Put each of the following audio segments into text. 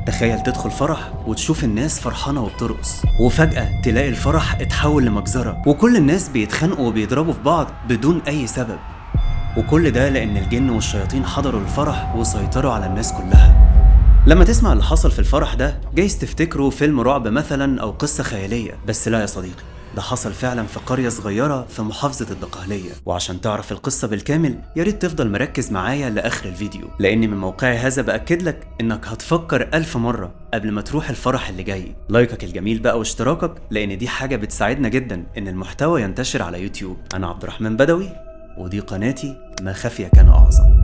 تخيل تدخل فرح وتشوف الناس فرحانة وبترقص، وفجأة تلاقي الفرح اتحول لمجزرة وكل الناس بيتخانقوا وبيضربوا في بعض بدون أي سبب. وكل ده لأن الجن والشياطين حضروا الفرح وسيطروا على الناس كلها. لما تسمع اللي حصل في الفرح ده جايز تفتكره فيلم رعب مثلا أو قصة خيالية، بس لا يا صديقي، ده حصل فعلا في قرية صغيرة في محافظة الدقهلية. وعشان تعرف القصة بالكامل ياريت تفضل مركز معايا لآخر الفيديو، لأني من موقعي هذا بأكد لك إنك هتفكر 1000 مرة قبل ما تروح الفرح اللي جاي. لايكك الجميل بقى واشتراكك، لأن دي حاجة بتساعدنا جدا إن المحتوى ينتشر على يوتيوب. أنا عبد الرحمن بدوي ودي قناتي ما خفي كان أعظم.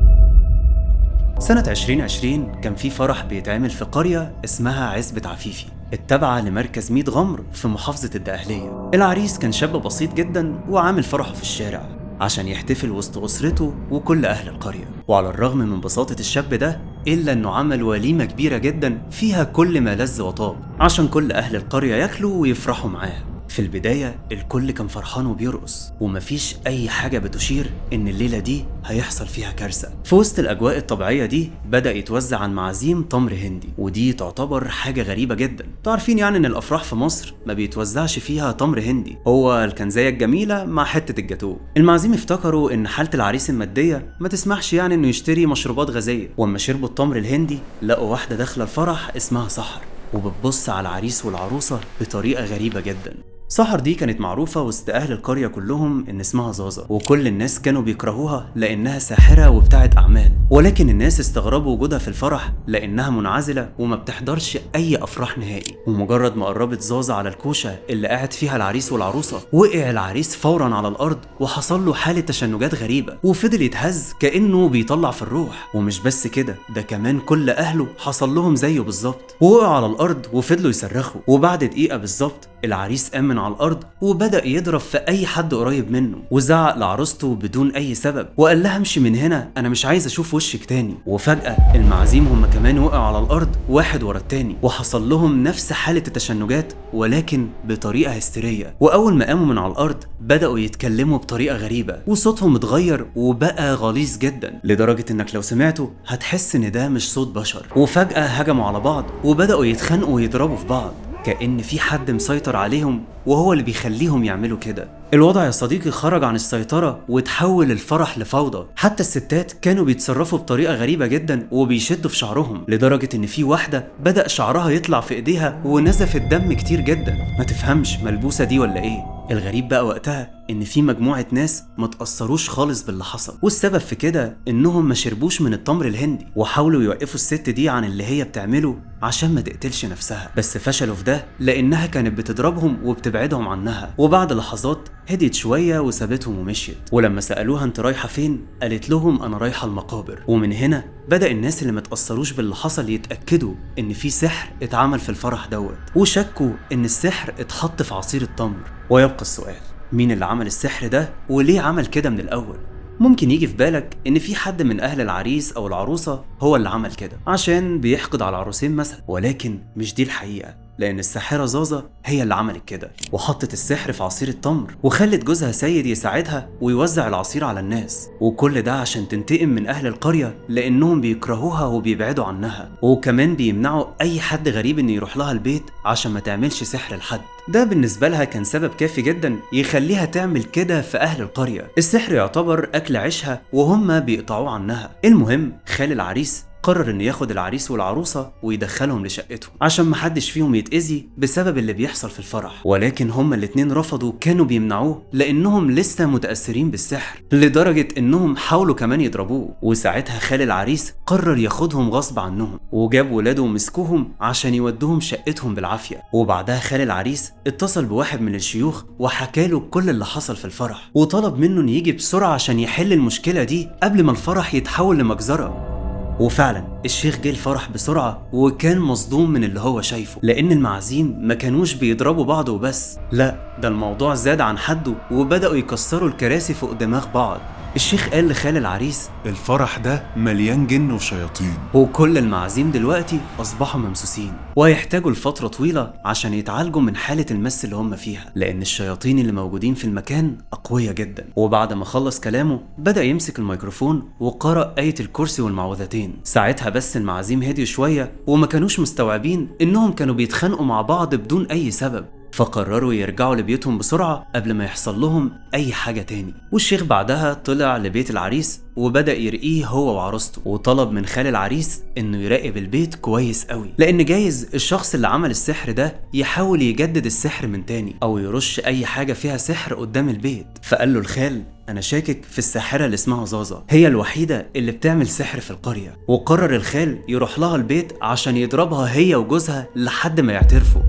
سنة 2020 كان في فرح بيتعمل في قرية اسمها عزبة عفيفي التابعة لمركز ميت غمر في محافظة الدقهلية. العريس كان شاب بسيط جدا وعامل فرحه في الشارع عشان يحتفل وسط أسرته وكل أهل القرية. وعلى الرغم من بساطة الشاب ده إلا أنه عمل وليمة كبيرة جدا فيها كل ما لذ وطاب عشان كل أهل القرية ياكلوا ويفرحوا معاه. في البداية الكل كان فرحان وبيرقص ومفيش أي حاجة بتشير إن الليلة دي هيحصل فيها كارثة. في وسط الأجواء الطبيعية دي بدأ يتوزع عن معازيم تمر هندي، ودي تعتبر حاجة غريبة جدا. تعرفين يعني إن الأفراح في مصر ما بيتوزعش فيها تمر هندي، هو الكنزاية الجميلة مع حتة الجاتو. المعازيم افتكروا إن حالة العريس المادية ما تسمحش يعني إنه يشتري مشروبات غازية، وأما شربوا التمر الهندي لقوا واحدة داخلة الفرح اسمها سحر وبتبص على العريس والعروسة بطريقة غريبة جدا. سحر دي كانت معروفة وسط أهل القرية كلهم إن اسمها زازا، وكل الناس كانوا بيكرهوها لأنها ساحرة وبتاعت أعمال، ولكن الناس استغربوا وجودها في الفرح لأنها منعزلة وما بتحضرش أي أفراح نهائي. ومجرد ما قربت زازا على الكوشة اللي قاعد فيها العريس والعروسة وقع العريس فورا على الأرض وحصل له حالة تشنجات غريبة وفضل يتهز كأنه بيطلع في الروح. ومش بس كده، ده كمان كل أهله حصل لهم زيه بالظبط ووقعوا على الأرض وفضلوا يصرخوا. وبعد دقيقة بالظبط العريس قام من على الأرض وبدأ يضرب في أي حد قريب منه وزعق لعروسته بدون أي سبب وقال لها امشي من هنا، أنا مش عايز أشوف وشك تاني. وفجأة المعازيم هم كمان وقعوا على الأرض واحد ورا التاني وحصل لهم نفس حالة التشنجات ولكن بطريقة هستيرية. وأول ما قاموا من على الأرض بدأوا يتكلموا بطريقة غريبة وصوتهم اتغير وبقى غليظ جدا لدرجة إنك لو سمعته هتحس إن ده مش صوت بشر. وفجأة هجموا على بعض وبدأوا يتخانقوا ويضربوا في بعض كأن في حد مسيطر عليهم وهو اللي بيخليهم يعملوا كده. الوضع يا صديقي خرج عن السيطرة وتحول الفرح لفوضى. حتى الستات كانوا بيتصرفوا بطريقة غريبة جدا وبيشدوا في شعرهم لدرجة ان في واحدة بدأ شعرها يطلع في ايديها ونزفت دم كتير جدا، ما تفهمش ملبوسة دي ولا ايه. الغريب بقى وقتها ان في مجموعة ناس ما تأثروش خالص باللي حصل، والسبب في كده انهم ما شربوش من التمر الهندي وحاولوا يوقفوا الست دي عن اللي هي بتعمله عشان ما تقتلش نفسها، بس فشلوا في ده لانها كانت بتضربهم وبتبعدهم عنها. وبعد لحظات هديت شوية وسابتهم ومشيت. ولما سألوها انت رايحة فين قالت لهم انا رايحة المقابر. ومن هنا بدأ الناس اللي ما تأثروش باللي حصل يتأكدوا ان في سحر اتعمل في الفرح دوت، وشكوا ان السحر اتحط في عصير التمر. ويبقى السؤال، مين اللي عمل السحر ده وليه عمل كده من الأول؟ ممكن يجي في بالك ان في حد من اهل العريس او العروسة هو اللي عمل كده عشان بيحقد على العروسين مثلا، ولكن مش دي الحقيقة، لان الساحرة زازا هي اللي عملت كده وحطت السحر في عصير التمر وخلت جوزها سيد يساعدها ويوزع العصير على الناس، وكل ده عشان تنتقم من اهل القرية لانهم بيكرهوها وبيبعدوا عنها، وكمان بيمنعوا اي حد غريب انه يروح لها البيت عشان ما تعملش سحر لحد. ده بالنسبة لها كان سبب كافي جدا يخليها تعمل كده في اهل القرية. السحر يعتبر اكل عيشها وهم بيقطعوه عنها. المهم خال العريس قرر انه ياخد العريس والعروسة ويدخلهم لشقتهم عشان محدش فيهم يتأذي بسبب اللي بيحصل في الفرح، ولكن هما الاتنين رفضوا، كانوا بيمنعوه لانهم لسه متأثرين بالسحر لدرجة انهم حاولوا كمان يضربوه. وساعتها خال العريس قرر ياخدهم غصب عنهم وجاب ولاده ومسكوهم عشان يودوهم شقتهم بالعافية. وبعدها خال العريس اتصل بواحد من الشيوخ وحكاله كل اللي حصل في الفرح وطلب منه انه يجي بسرعة عشان يحل المشكلة دي قبل ما الفرح يتحول لمجزرة. وفعلا الشيخ جه الفرح بسرعة وكان مصدوم من اللي هو شايفه، لأن المعازيم ما كانوش بيضربوا بعض وبس، لا ده الموضوع زاد عن حده وبدأوا يكسروا الكراسي فوق دماغ بعض. الشيخ قال لخال العريس الفرح ده مليان جن وشياطين، وكل المعازيم دلوقتي أصبحوا ممسوسين وهيحتاجوا لفترة طويلة عشان يتعالجوا من حالة المس اللي هم فيها، لأن الشياطين اللي موجودين في المكان أقوياء جدا. وبعد ما خلص كلامه بدأ يمسك الميكروفون وقرأ آية الكرسي والمعوذتين. ساعتها بس المعازيم هديوا شوية وما كانوش مستوعبين إنهم كانوا بيتخانقوا مع بعض بدون أي سبب، فقرروا يرجعوا لبيوتهم بسرعة قبل ما يحصل لهم أي حاجة تاني. والشيخ بعدها طلع لبيت العريس وبدأ يرقيه هو وعروسته، وطلب من خال العريس إنه يراقب البيت كويس قوي، لأن جايز الشخص اللي عمل السحر ده يحاول يجدد السحر من تاني أو يرش أي حاجة فيها سحر قدام البيت. فقال له الخال أنا شاكك في الساحرة اللي اسمها زازا، هي الوحيدة اللي بتعمل سحر في القرية. وقرر الخال يروح لها البيت عشان يضربها هي وجوزها لحد ما يعترفوا.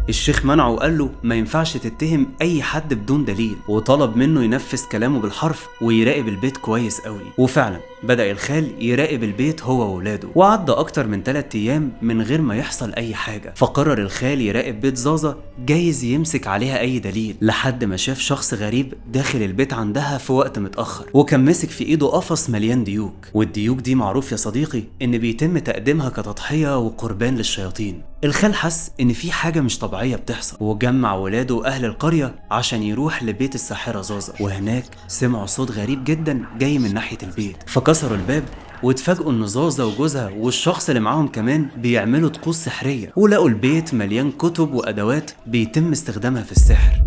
الشيخ منعه وقال له ما ينفعش تتهم اي حد بدون دليل، وطلب منه ينفذ كلامه بالحرف ويراقب البيت كويس قوي. وفعلا بدأ الخال يراقب البيت هو وولاده، وعدى اكتر من 3 ايام من غير ما يحصل اي حاجة. فقرر الخال يراقب بيت زازا جايز يمسك عليها اي دليل، لحد ما شاف شخص غريب داخل البيت عندها في وقت متأخر، وكان ماسك في ايده قفص مليان ديوك. والديوك دي معروف يا صديقي ان بيتم تقديمها كتضحية وقربان للشياطين. الخال حس ان في حاجة مش طبيعية بتحصل، وجمع ولاده واهل القرية عشان يروح لبيت الساحرة زازا. وهناك سمعوا صوت غريب جدا جاي من ناحية البيت، فكسروا الباب واتفاجئوا ان زازا وجوزها والشخص اللي معاهم كمان بيعملوا طقوس سحرية، ولقوا البيت مليان كتب وادوات بيتم استخدامها في السحر.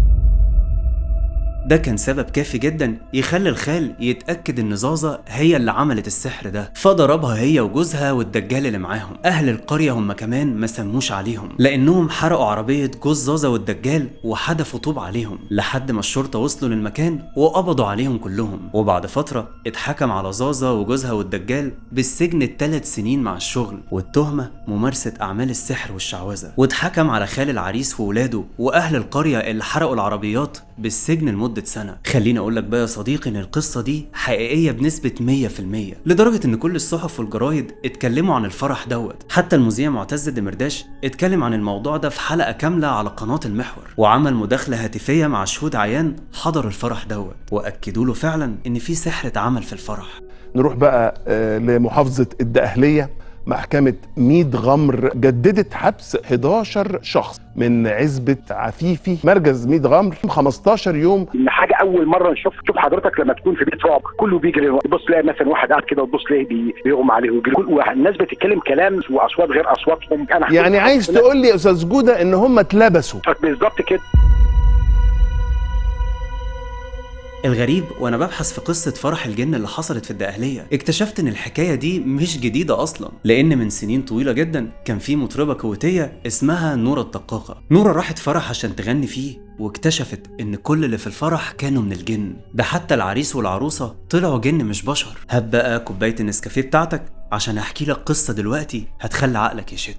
ده كان سبب كافي جدا يخلي الخال يتأكد ان زازا هي اللي عملت السحر ده، فضربها هي وجوزها والدجال اللي معاهم. اهل القرية هم كمان ما سموش عليهم، لانهم حرقوا عربية جوز زازا والدجال وحدفوا طوب عليهم لحد ما الشرطة وصلوا للمكان وقبضوا عليهم كلهم. وبعد فترة اتحكم على زازا وجوزها والدجال بالسجن 3 سنين مع الشغل، والتهمة ممارسة اعمال السحر والشعوذة. واتحكم على خال العريس وولاده واهل القرية اللي حرقوا العربيات بالسجن لمدة سنة. خليني اقول لك بقى يا صديقي ان القصة دي حقيقية بنسبة 100%، لدرجة ان كل الصحف والجرايد اتكلموا عن الفرح دوت. حتى المذيع معتز الدمرداش اتكلم عن الموضوع ده في حلقة كاملة على قناة المحور، وعمل مداخلة هاتفية مع شهود عيان حضروا الفرح دوت واكدوا له فعلا ان في سحر اتعمل في الفرح. نروح بقى لمحافظة الدقهلية. محكمة ميد غمر جددت حبس 11 شخص من عزبة عفيفي مركز ميد غمر 15 يوم. حاجة أول مرة نشوف حضرتك لما تكون في بيت رعب كله بيجري، تبص تلاقي مثلا واحد قاعد كده وتبص تلاقي بيغمى عليه ويجري، والناس بتتكلم كلام واصوات غير اصواتهم. انا يعني عايز تقول لي يا استاذ جودة ان هم اتلبسوا؟ بالظبط كده. الغريب وانا ببحث في قصة فرح الجن اللي حصلت في الدقهلية اكتشفت ان الحكاية دي مش جديدة اصلا، لان من سنين طويلة جدا كان في مطربة كويتية اسمها نورة الدقاقة. نورة راحت فرح عشان تغني فيه واكتشفت ان كل اللي في الفرح كانوا من الجن، ده حتى العريس والعروسة طلعوا جن مش بشر. هات بقى كوباية النسكافيه بتاعتك عشان احكي لك قصة دلوقتي هتخلي عقلك يشت.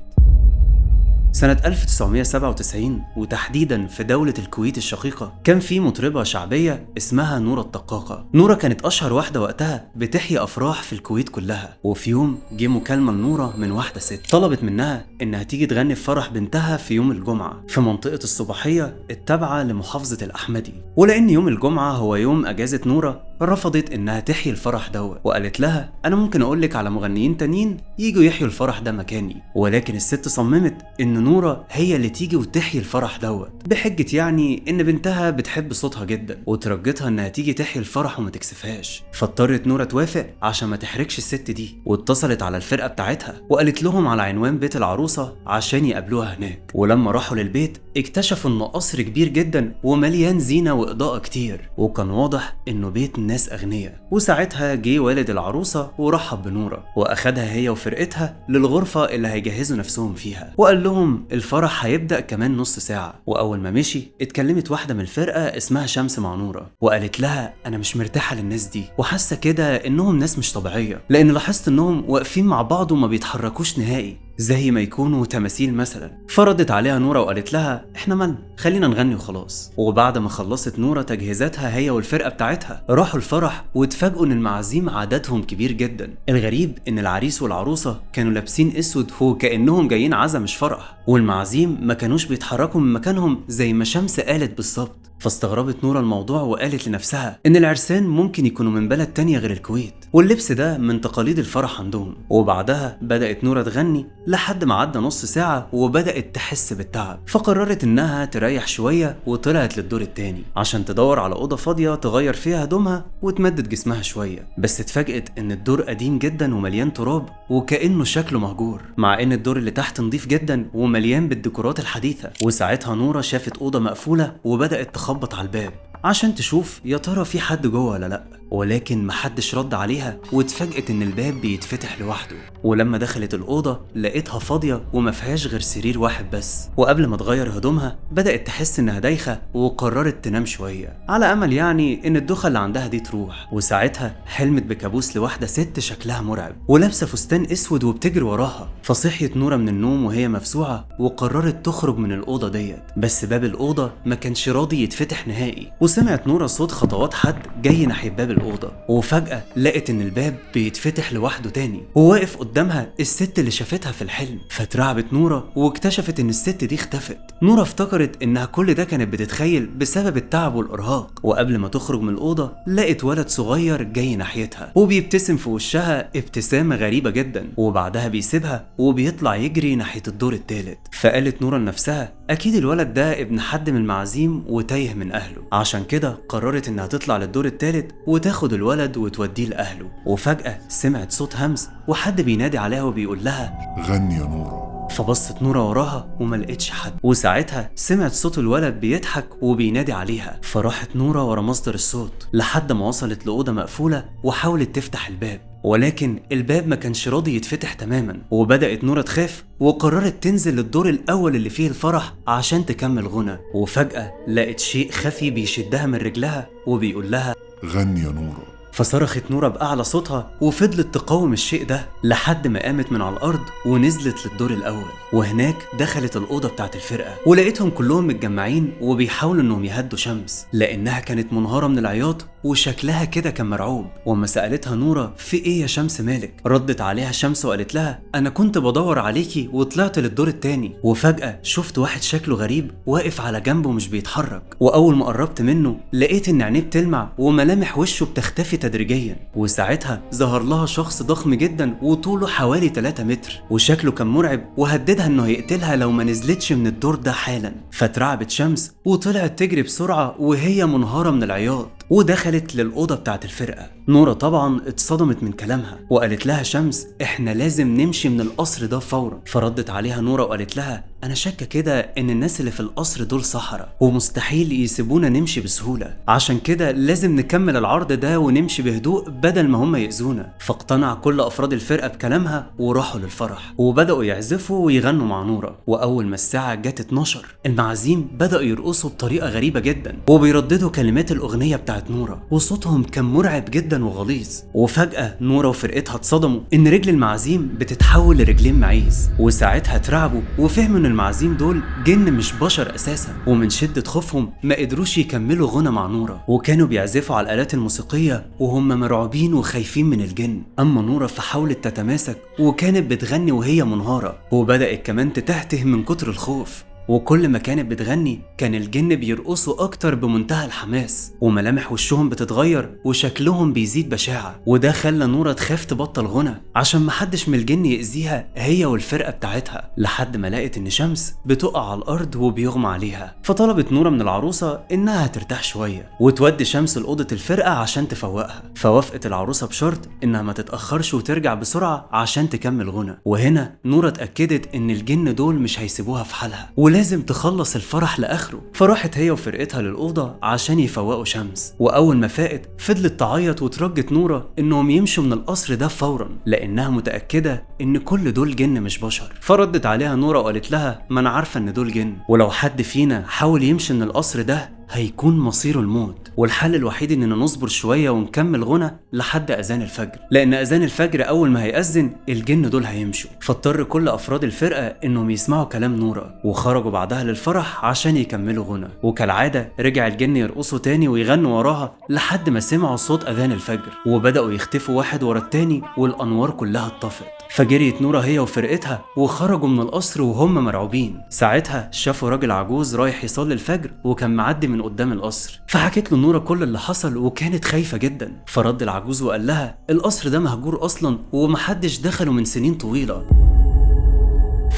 سنة 1997 وتحديدا في دولة الكويت الشقيقة كان في مطربة شعبية اسمها نورة الدقاقة. نورة كانت أشهر واحدة وقتها بتحيي أفراح في الكويت كلها. وفي يوم جه مكالمة لنورة من واحدة ست طلبت منها إنها تيجي تغني في فرح بنتها في يوم الجمعة في منطقة الصباحية التابعة لمحافظة الأحمدي. ولأن يوم الجمعة هو يوم أجازة نورة رفضت إنها تحيي الفرح دوت، وقالت لها أنا ممكن أقولك على مغنيين تانيين ييجوا يحيوا الفرح ده مكاني. ولكن الست صممت إن نورة هي اللي تيجي وتحيي الفرح دوت بحجة يعني إن بنتها بتحب صوتها جدا، وترجتها إنها تيجي تحيي الفرح وما تكسفهاش. فاضطرت نورة توافق عشان ما تحرجش الست دي، واتصلت على الفرقة بتاعتها وقالت لهم على عنوان بيت العروسة عشان يقابلوها هناك. ولما راحوا للبيت اكتشفوا إنه قصر كبير جدا ومليان زينة وإضاءة كتير، وكان واضح إنه بيت ناس أغنياء. وساعتها جه والد العروسة ورحب بنورة وأخدها هي وفرقتها للغرفة اللي هيجهزوا نفسهم فيها، وقال لهم الفرح هيبدأ كمان نص ساعة. وأول ما مشي اتكلمت واحدة من الفرقة اسمها شمس مع نورة وقالت لها أنا مش مرتاحة للناس دي وحاسة كده إنهم ناس مش طبيعية، لأن لاحظت إنهم واقفين مع بعض وما بيتحركوش نهائي زي ما يكونوا تماثيل مثلا. فردت عليها نورة وقالت لها احنا مالنا، خلينا نغني وخلاص. وبعد ما خلصت نورة تجهيزاتها هي والفرقة بتاعتها راحوا الفرح واتفاجئوا ان المعازيم عددهم كبير جدا. الغريب ان العريس والعروسة كانوا لابسين اسود وكأنهم جايين عزا مش فرح، والمعازيم ما كانوش بيتحركوا من مكانهم زي ما شمس قالت بالظبط. فاستغربت نورة الموضوع وقالت لنفسها ان العرسان ممكن يكونوا من بلد تانية غير الكويت، واللبس ده من تقاليد الفرح عندهم. وبعدها بدأت نورة تغني لحد ما عدى نص ساعة وبدأت تحس بالتعب، فقررت انها تريح شوية وطلعت للدور التاني عشان تدور على أوضة فاضية تغير فيها هدومها وتمدد جسمها شوية. بس اتفاجئت ان الدور قديم جدا ومليان تراب وكأنه شكله مهجور، مع ان الدور اللي تحت نضيف جدا ومليان بالديكورات الحديثة. وساعتها نورة شافت أوضة مقفولة وبدأت تخبط على الباب عشان تشوف يا ترى في حد جوه ولا لأ، ولكن محدش رد عليها. واتفاجئت ان الباب بيتفتح لوحده، ولما دخلت الأوضة لقيتها فاضية ومفيهاش غير سرير واحد بس. وقبل ما تغير هدومها بدأت تحس انها دايخة وقررت تنام شوية على امل يعني ان الدوخة اللي عندها دي تروح. وساعتها حلمت بكابوس لواحدة ست شكلها مرعب ولابسة فستان اسود وبتجري وراها. فصحيت نورة من النوم وهي مفزوعة وقررت تخرج من الأوضة ديت، بس باب الأوضة ما كانش راضي يتفتح نهائي. وسمعت نورة صوت خطوات حد جاي ناحية باب الأوضة، وفجأة لقت ان الباب بيتفتح لوحده تاني وواقف قدامها الست اللي شافتها في الحلم. فترعبت نورة واكتشفت ان الست دي اختفت. نورة افتكرت انها كل ده كانت بتتخيل بسبب التعب والارهاق. وقبل ما تخرج من الأوضة لقت ولد صغير جاي ناحيتها وبيبتسم في وشها ابتسامة غريبة جدا، وبعدها بيسيبها وبيطلع يجري ناحية الدور الثالث. فقالت نورة لنفسها اكيد الولد ده ابن حد من المعازيم وتايه من اهله، عشان كده قررت انها تطلع للدور الثالث وتاخد الولد وتوديه لاهله. وفجأة سمعت صوت همس وحد بينادي عليها وبيقول لها غني يا نورة. فبصت نورة وراها وما لقيتش حد، وساعتها سمعت صوت الولد بيضحك وبينادي عليها. فراحت نورة ورا مصدر الصوت لحد ما وصلت لأوضة مقفولة وحاولت تفتح الباب، ولكن الباب ما كانش راضي يتفتح تماما. وبدأت نورة تخاف وقررت تنزل للدور الأول اللي فيه الفرح عشان تكمل غنى. وفجأة لقت شيء خفي بيشدها من رجلها وبيقول لها غني يا نورة. فصرخت نورة بأعلى صوتها وفضلت تقاوم الشيء ده لحد ما قامت من على الأرض ونزلت للدور الأول. وهناك دخلت الأوضة بتاعت الفرقة ولقيتهم كلهم متجمعين وبيحاولوا إنهم يهدوا شمس لأنها كانت منهارة من العياط وشكلها كده كان مرعوب. وأما سألتها نورة في إيه يا شمس مالك، ردت عليها شمس وقالت لها أنا كنت بدور عليكي وطلعت للدور التاني، وفجأة شفت واحد شكله غريب واقف على جنبه مش بيتحرك. وأول ما قربت منه لقيت إن عينيه بتلمع وملامح وشه بتختفي تدريجيا. وساعتها ظهر لها شخص ضخم جدا وطوله حوالي 3 متر وشكله كان مرعب، وهددها انه هيقتلها لو ما نزلتش من الدور ده حالا. فترعبت شمس وطلعت تجري بسرعة وهي منهارة من العياط ودخلت للأوضة بتاعت الفرقة. نورة طبعا اتصدمت من كلامها وقالت لها شمس احنا لازم نمشي من القصر ده فورا. فردت عليها نورة وقالت لها انا شاكة كده ان الناس اللي في القصر دول سحرة ومستحيل يسيبونا نمشي بسهولة، عشان كده لازم نكمل العرض ده ونمشي بهدوء بدل ما هم يأذونا. فاقتنع كل افراد الفرقة بكلامها وراحوا للفرح وبدأوا يعزفوا ويغنوا مع نورة. واول ما الساعة جت 12 المعازيم بدأوا يرقصوا بطريقة غريبة جدا وبيرددوا كلمات الأغنية بتاعت نورة وصوتهم كان مرعب جدا وغليظ. وفجأة نورة وفرقتها اتصدموا ان رجل المعازيم بتتحول لرجلين معيز، وساعتها اترعبوا وفهموا ان المعازيم دول جن مش بشر اساسا. ومن شدة خوفهم ما قدروش يكملوا غنى مع نورة وكانوا بيعزفوا على الآلات الموسيقية وهم مرعوبين وخايفين من الجن. اما نورة فحاولت تتماسك وكانت بتغني وهي منهارة، وبدأت كمان تتهته من كتر الخوف. وكل ما كانت بتغني كان الجن بيرقصوا اكتر بمنتهى الحماس وملامح وشهم بتتغير وشكلهم بيزيد بشاعة. وده خلى نورة تخاف تبطل غنى عشان محدش من الجن يأذيها هي والفرقة بتاعتها، لحد ما لقت ان شمس بتقع على الارض وبيغمى عليها. فطلبت نورة من العروسة انها ترتاح شوية وتودي شمس لأوضة الفرقة عشان تفوقها. فوافقت العروسة بشرط انها ما تتأخرش وترجع بسرعة عشان تكمل غنى. وهنا نورة اتأكدت ان الجن دول مش هيسيبوها في حالها لازم تخلص الفرح لآخره. فراحت هي وفرقتها للأوضة عشان يفوقوا شمس. وأول ما فاقت فضلت تعيط وترجت نورة إنهم يمشوا من القصر ده فورا لأنها متأكدة إن كل دول جن مش بشر. فردت عليها نورة وقالت لها ما أنا عارفة إن دول جن، ولو حد فينا حاول يمشي من القصر ده هيكون مصيره الموت، والحل الوحيد اننا نصبر شويه ونكمل غنى لحد اذان الفجر، لان اذان الفجر اول ما هيأذن الجن دول هيمشوا. فاضطر كل افراد الفرقه انهم يسمعوا كلام نورة وخرجوا بعدها للفرح عشان يكملوا غنى. وكالعاده رجع الجن يرقصوا تاني ويغنوا وراها لحد ما سمعوا صوت اذان الفجر وبداوا يختفوا واحد ورا التاني والانوار كلها اتطفت. فجريت نورة هي وفرقتها وخرجوا من القصر وهم مرعوبين. ساعتها شافوا راجل عجوز رايح يصلي الفجر وكان معدي من من قدام القصر. فحكت له نورة كل اللي حصل وكانت خايفة جدا. فرد العجوز وقال لها القصر ده مهجور اصلا ومحدش دخله من سنين طويلة.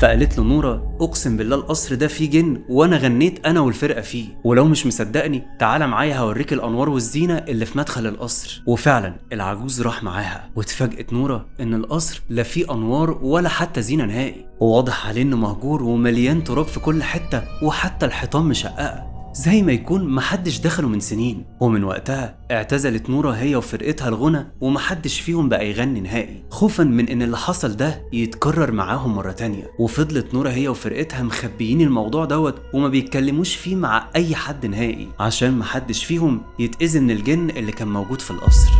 فقالت له نورة اقسم بالله القصر ده فيه جن وانا غنيت انا والفرقة فيه، ولو مش مصدقني تعالى معايا هوريك الانوار والزينة اللي في مدخل القصر. وفعلا العجوز راح معاها، واتفاجئت نورة ان القصر لا فيه انوار ولا حتى زينة نهائي، وواضح عليه انه مهجور ومليان تراب في كل حتة، وحتى الحيطان مشققة زي ما يكون محدش دخله من سنين. ومن وقتها اعتزلت نورة هي وفرقتها الغنى، ومحدش فيهم بقى يغني نهائي خوفا من ان اللي حصل ده يتكرر معاهم مرة تانية. وفضلت نورة هي وفرقتها مخبيين الموضوع دوت وما بيتكلموش فيه مع اي حد نهائي، عشان محدش فيهم يتأذي من الجن اللي كان موجود في القصر.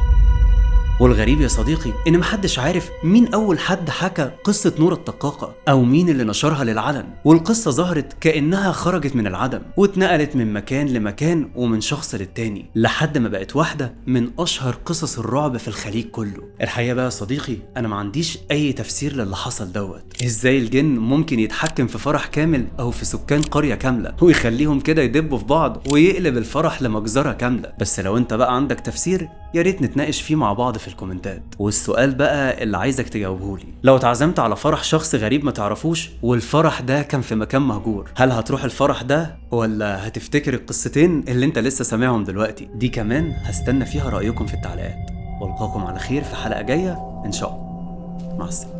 والغريب يا صديقي ان محدش عارف مين اول حد حكى قصة نورة الطقاقة او مين اللي نشرها للعلن. والقصة ظهرت كأنها خرجت من العدم واتنقلت من مكان لمكان ومن شخص للتاني لحد ما بقت واحدة من اشهر قصص الرعب في الخليج كله. الحقيقة بقى يا صديقي انا ما عنديش اي تفسير للي حصل دوت. ازاي الجن ممكن يتحكم في فرح كامل او في سكان قرية كاملة ويخليهم كده يدبوا في بعض ويقلب الفرح لمجزرة كاملة؟ بس لو انت بقى عندك تفسير يا ريت نتناقش فيه مع بعض في الكومنتات. والسؤال بقى اللي عايزك تجاوبهولي، لو اتعزمت على فرح شخص غريب ما تعرفوش والفرح ده كان في مكان مهجور، هل هتروح الفرح ده ولا هتفتكر القصتين اللي انت لسه سامعهم دلوقتي؟ دي كمان هستنى فيها رأيكم في التعليقات. والقاكم على خير في حلقة جاية ان شاء الله. مع السلامة.